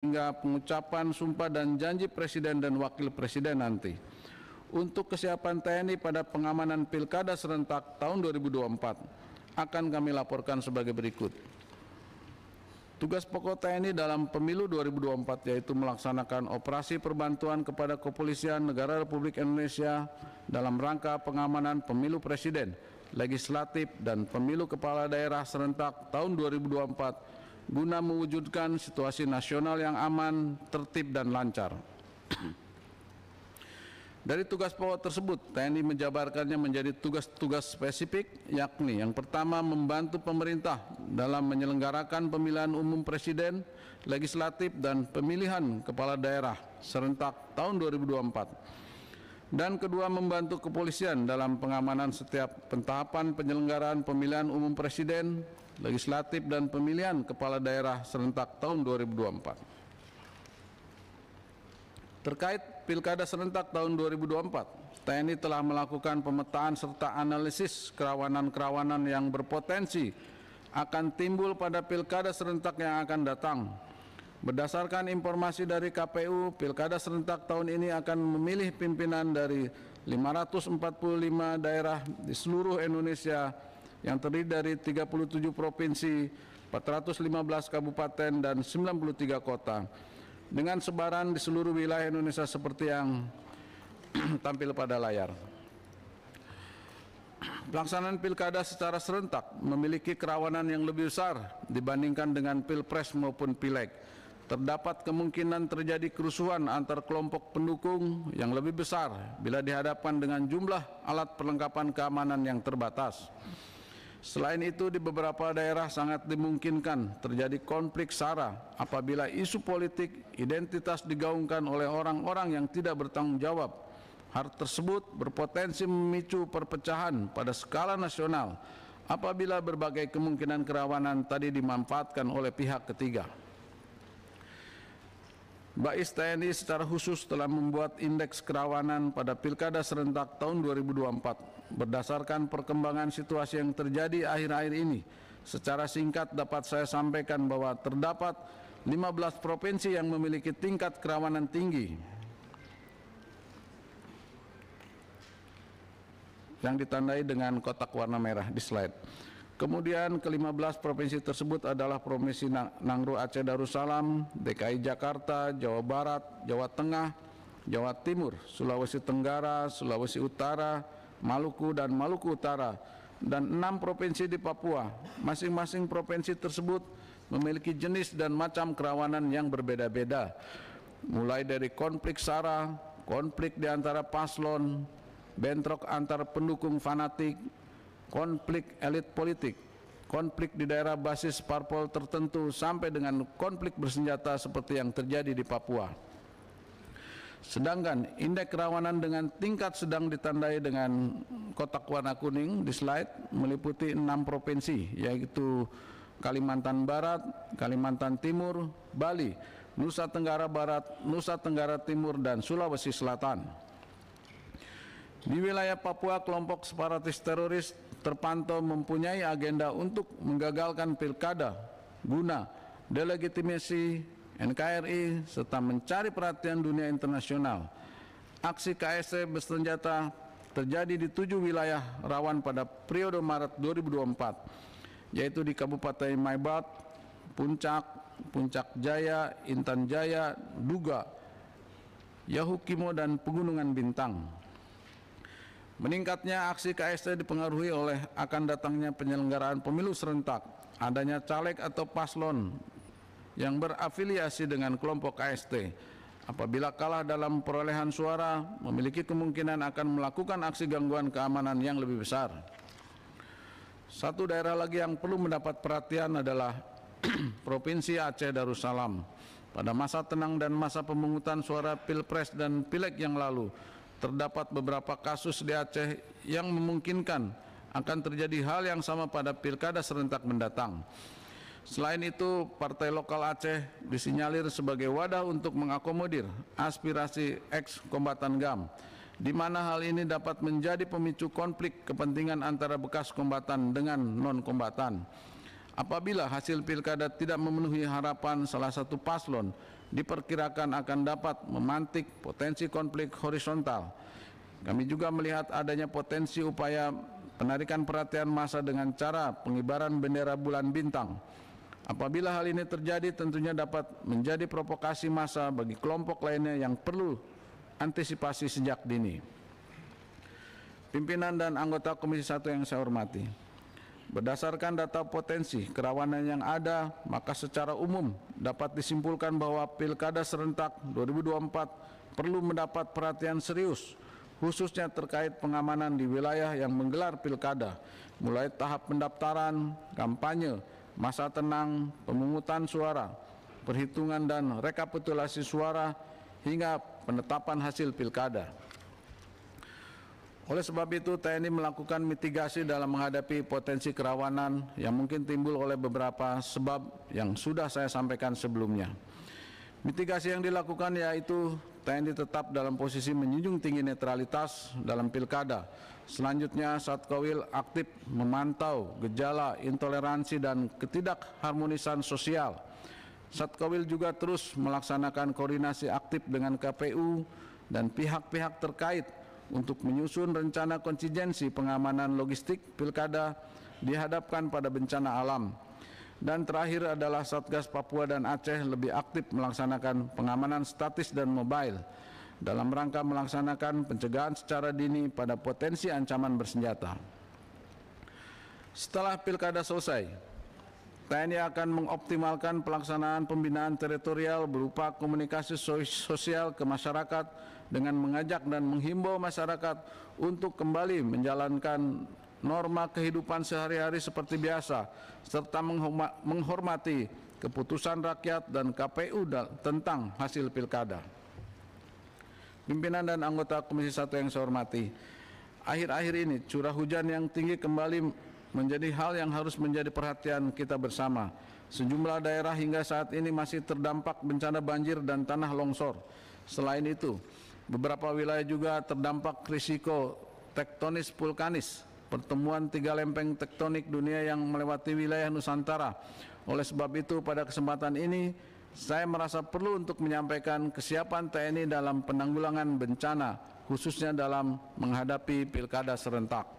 hingga pengucapan sumpah dan janji Presiden dan Wakil Presiden nanti. Untuk kesiapan TNI pada pengamanan Pilkada serentak tahun 2024 akan kami laporkan sebagai berikut. Tugas pokok TNI dalam pemilu 2024 yaitu melaksanakan operasi perbantuan kepada Kepolisian Negara Republik Indonesia dalam rangka pengamanan pemilu presiden, legislatif, dan pemilu kepala daerah serentak tahun 2024 guna mewujudkan situasi nasional yang aman, tertib, dan lancar. Dari tugas pokok tersebut, TNI menjabarkannya menjadi tugas-tugas spesifik, yakni yang pertama membantu pemerintah dalam menyelenggarakan pemilihan umum presiden, legislatif, dan pemilihan kepala daerah serentak tahun 2024. Dan kedua, membantu kepolisian dalam pengamanan setiap pentahapan penyelenggaraan pemilihan umum presiden, legislatif, dan pemilihan kepala daerah serentak tahun 2024. Terkait Pilkada serentak tahun 2024, TNI telah melakukan pemetaan serta analisis kerawanan-kerawanan yang berpotensi akan timbul pada Pilkada serentak yang akan datang. Berdasarkan informasi dari KPU, Pilkada serentak tahun ini akan memilih pimpinan dari 545 daerah di seluruh Indonesia yang terdiri dari 37 provinsi, 415 kabupaten, dan 93 kota, dengan sebaran di seluruh wilayah Indonesia seperti yang tampil pada layar. Pelaksanaan Pilkada secara serentak memiliki kerawanan yang lebih besar dibandingkan dengan Pilpres maupun Pileg. Terdapat kemungkinan terjadi kerusuhan antar kelompok pendukung yang lebih besar bila dihadapkan dengan jumlah alat perlengkapan keamanan yang terbatas. Selain itu, di beberapa daerah sangat dimungkinkan terjadi konflik SARA apabila isu politik identitas digaungkan oleh orang-orang yang tidak bertanggung jawab. Hal tersebut berpotensi memicu perpecahan pada skala nasional apabila berbagai kemungkinan kerawanan tadi dimanfaatkan oleh pihak ketiga. Bais TNI secara khusus telah membuat indeks kerawanan pada Pilkada serentak tahun 2024 berdasarkan perkembangan situasi yang terjadi akhir-akhir ini. Secara singkat dapat saya sampaikan bahwa terdapat 15 provinsi yang memiliki tingkat kerawanan tinggi yang ditandai dengan kotak warna merah di slide. Kemudian ke-15 provinsi tersebut adalah Provinsi Nangro Aceh Darussalam, DKI Jakarta, Jawa Barat, Jawa Tengah, Jawa Timur, Sulawesi Tenggara, Sulawesi Utara, Maluku, dan Maluku Utara, dan 6 provinsi di Papua. Masing-masing provinsi tersebut memiliki jenis dan macam kerawanan yang berbeda-beda, mulai dari konflik SARA, konflik di antara paslon, bentrok antar pendukung fanatik, konflik elit politik, konflik di daerah basis parpol tertentu, sampai dengan konflik bersenjata seperti yang terjadi di Papua. Sedangkan indeks kerawanan dengan tingkat sedang ditandai dengan kotak warna kuning di slide meliputi 6 provinsi, yaitu Kalimantan Barat, Kalimantan Timur, Bali, Nusa Tenggara Barat, Nusa Tenggara Timur, dan Sulawesi Selatan. Di wilayah Papua, kelompok separatis teroris terpantau mempunyai agenda untuk menggagalkan pilkada guna delegitimasi NKRI serta mencari perhatian dunia internasional. Aksi KST bersenjata terjadi di 7 wilayah rawan pada periode Maret 2024, yaitu di Kabupaten Maibat, Puncak, Puncak Jaya, Intan Jaya, Duga, Yahukimo, dan Pegunungan Bintang. Meningkatnya aksi KST dipengaruhi oleh akan datangnya penyelenggaraan pemilu serentak, adanya caleg atau paslon yang berafiliasi dengan kelompok KST. Apabila kalah dalam perolehan suara, memiliki kemungkinan akan melakukan aksi gangguan keamanan yang lebih besar. Satu daerah lagi yang perlu mendapat perhatian adalah Provinsi Aceh Darussalam. Pada masa tenang dan masa pemungutan suara Pilpres dan Pileg yang lalu, terdapat beberapa kasus di Aceh yang memungkinkan akan terjadi hal yang sama pada Pilkada serentak mendatang. Selain itu, partai lokal Aceh disinyalir sebagai wadah untuk mengakomodir aspirasi ex-kombatan GAM, di mana hal ini dapat menjadi pemicu konflik kepentingan antara bekas kombatan dengan non-kombatan. Apabila hasil pilkada tidak memenuhi harapan salah satu paslon, diperkirakan akan dapat memantik potensi konflik horizontal. Kami juga melihat adanya potensi upaya penarikan perhatian massa dengan cara pengibaran bendera bulan bintang. Apabila hal ini terjadi, tentunya dapat menjadi provokasi massa bagi kelompok lainnya yang perlu antisipasi sejak dini. Pimpinan dan anggota Komisi 1 yang saya hormati, berdasarkan data potensi kerawanan yang ada, maka secara umum dapat disimpulkan bahwa Pilkada serentak 2024 perlu mendapat perhatian serius, khususnya terkait pengamanan di wilayah yang menggelar pilkada, mulai tahap pendaftaran, kampanye, masa tenang, pemungutan suara, perhitungan dan rekapitulasi suara, hingga penetapan hasil pilkada. Oleh sebab itu, TNI melakukan mitigasi dalam menghadapi potensi kerawanan yang mungkin timbul oleh beberapa sebab yang sudah saya sampaikan sebelumnya. Mitigasi yang dilakukan yaitu TNI tetap dalam posisi menjunjung tinggi netralitas dalam pilkada. Selanjutnya, Satkawil aktif memantau gejala intoleransi dan ketidakharmonisan sosial. Satkawil juga terus melaksanakan koordinasi aktif dengan KPU dan pihak-pihak terkait untuk menyusun rencana kontingensi pengamanan logistik pilkada dihadapkan pada bencana alam. Dan terakhir adalah Satgas Papua dan Aceh lebih aktif melaksanakan pengamanan statis dan mobile dalam rangka melaksanakan pencegahan secara dini pada potensi ancaman bersenjata. Setelah pilkada selesai, TNI akan mengoptimalkan pelaksanaan pembinaan teritorial berupa komunikasi sosial ke masyarakat dengan mengajak dan menghimbau masyarakat untuk kembali menjalankan norma kehidupan sehari-hari seperti biasa, serta menghormati keputusan rakyat dan KPU tentang hasil pilkada. Pimpinan dan anggota Komisi 1 yang saya hormati, akhir-akhir ini curah hujan yang tinggi kembali menjadi hal yang harus menjadi perhatian kita bersama. Sejumlah daerah hingga saat ini masih terdampak bencana banjir dan tanah longsor. Selain itu, beberapa wilayah juga terdampak risiko tektonis vulkanis, pertemuan 3 lempeng tektonik dunia yang melewati wilayah Nusantara. Oleh sebab itu, pada kesempatan ini saya merasa perlu untuk menyampaikan kesiapan TNI dalam penanggulangan bencana, khususnya dalam menghadapi pilkada serentak.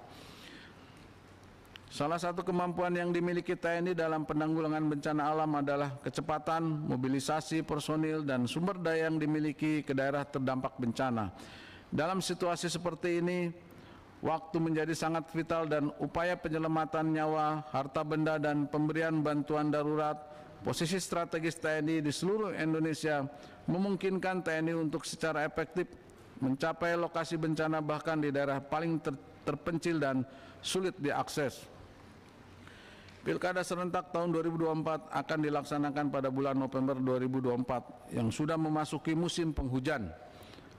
Salah satu kemampuan yang dimiliki TNI dalam penanggulangan bencana alam adalah kecepatan, mobilisasi personil, dan sumber daya yang dimiliki ke daerah terdampak bencana. Dalam situasi seperti ini, waktu menjadi sangat vital dan upaya penyelamatan nyawa, harta benda, dan pemberian bantuan darurat. Posisi strategis TNI di seluruh Indonesia memungkinkan TNI untuk secara efektif mencapai lokasi bencana bahkan di daerah paling terpencil dan sulit diakses. Pilkada serentak tahun 2024 akan dilaksanakan pada bulan November 2024 yang sudah memasuki musim penghujan.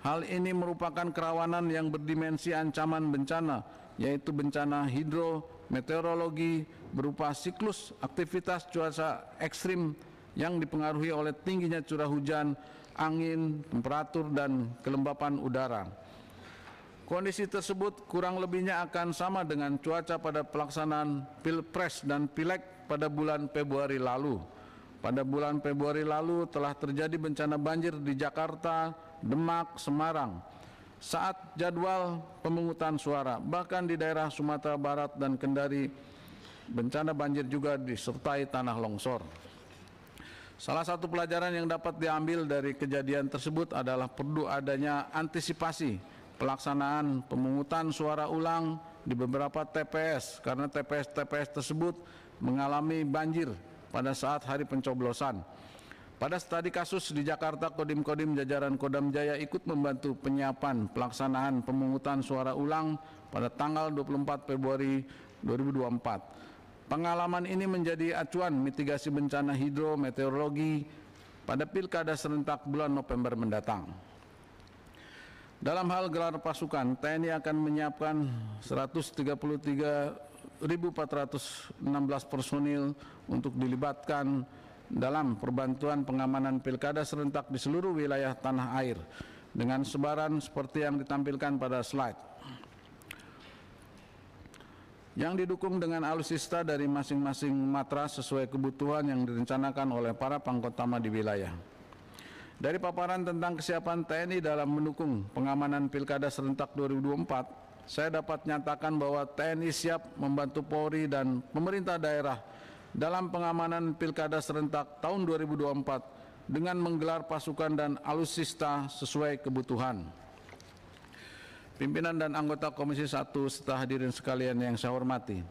Hal ini merupakan kerawanan yang berdimensi ancaman bencana, yaitu bencana hidrometeorologi berupa siklus aktivitas cuaca ekstrim yang dipengaruhi oleh tingginya curah hujan, angin, temperatur, dan kelembapan udara. Kondisi tersebut kurang lebihnya akan sama dengan cuaca pada pelaksanaan Pilpres dan Pileg pada bulan Februari lalu. Pada bulan Februari lalu telah terjadi bencana banjir di Jakarta, Demak, Semarang saat jadwal pemungutan suara. Bahkan di daerah Sumatera Barat dan Kendari, bencana banjir juga disertai tanah longsor. Salah satu pelajaran yang dapat diambil dari kejadian tersebut adalah perlu adanya antisipasi pelaksanaan pemungutan suara ulang di beberapa TPS, karena TPS-TPS tersebut mengalami banjir pada saat hari pencoblosan. Pada studi kasus di Jakarta, Kodim-Kodim jajaran Kodam Jaya ikut membantu penyiapan pelaksanaan pemungutan suara ulang pada tanggal 24 Februari 2024. Pengalaman ini menjadi acuan mitigasi bencana hidrometeorologi pada pilkada serentak bulan November mendatang. Dalam hal gelar pasukan, TNI akan menyiapkan 133.416 personil untuk dilibatkan dalam perbantuan pengamanan pilkada serentak di seluruh wilayah tanah air dengan sebaran seperti yang ditampilkan pada slide, yang didukung dengan alutsista dari masing-masing matra sesuai kebutuhan yang direncanakan oleh para pangkotama di wilayah. Dari paparan tentang kesiapan TNI dalam mendukung pengamanan Pilkada serentak 2024, saya dapat nyatakan bahwa TNI siap membantu Polri dan pemerintah daerah dalam pengamanan Pilkada serentak tahun 2024 dengan menggelar pasukan dan alutsista sesuai kebutuhan. Pimpinan dan anggota Komisi 1 serta hadirin sekalian yang saya hormati,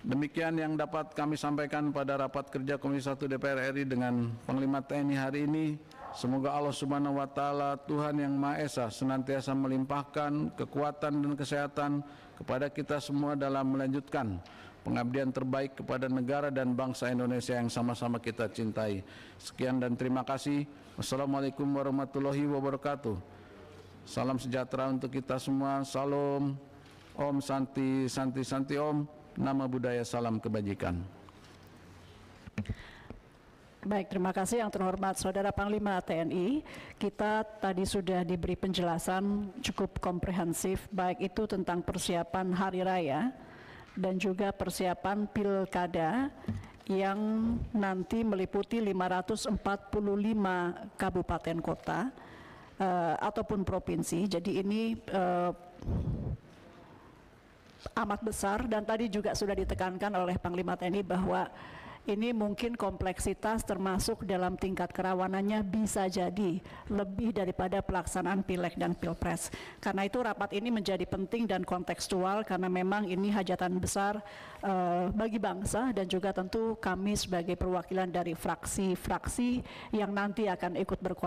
demikian yang dapat kami sampaikan pada rapat kerja Komisi 1 DPR RI dengan Panglima TNI hari ini. Semoga Allah Subhanahu wa Ta'ala, Tuhan yang Maha Esa, senantiasa melimpahkan kekuatan dan kesehatan kepada kita semua dalam melanjutkan pengabdian terbaik kepada negara dan bangsa Indonesia yang sama-sama kita cintai. Sekian dan terima kasih. Wassalamualaikum warahmatullahi wabarakatuh. Salam sejahtera untuk kita semua. Salam. Om Santi Santi Santi Om. Nama budaya, salam kebajikan. Baik, terima kasih yang terhormat Saudara Panglima TNI. Kita tadi sudah diberi penjelasan cukup komprehensif, baik itu tentang persiapan Hari Raya dan juga persiapan Pilkada yang nanti meliputi 545 kabupaten kota ataupun provinsi. Jadi ini amat besar, dan tadi juga sudah ditekankan oleh Panglima TNI bahwa ini mungkin kompleksitas termasuk dalam tingkat kerawanannya bisa jadi lebih daripada pelaksanaan Pileg dan Pilpres. Karena itu rapat ini menjadi penting dan kontekstual karena memang ini hajatan besar bagi bangsa, dan juga tentu kami sebagai perwakilan dari fraksi-fraksi yang nanti akan ikut berkontribusi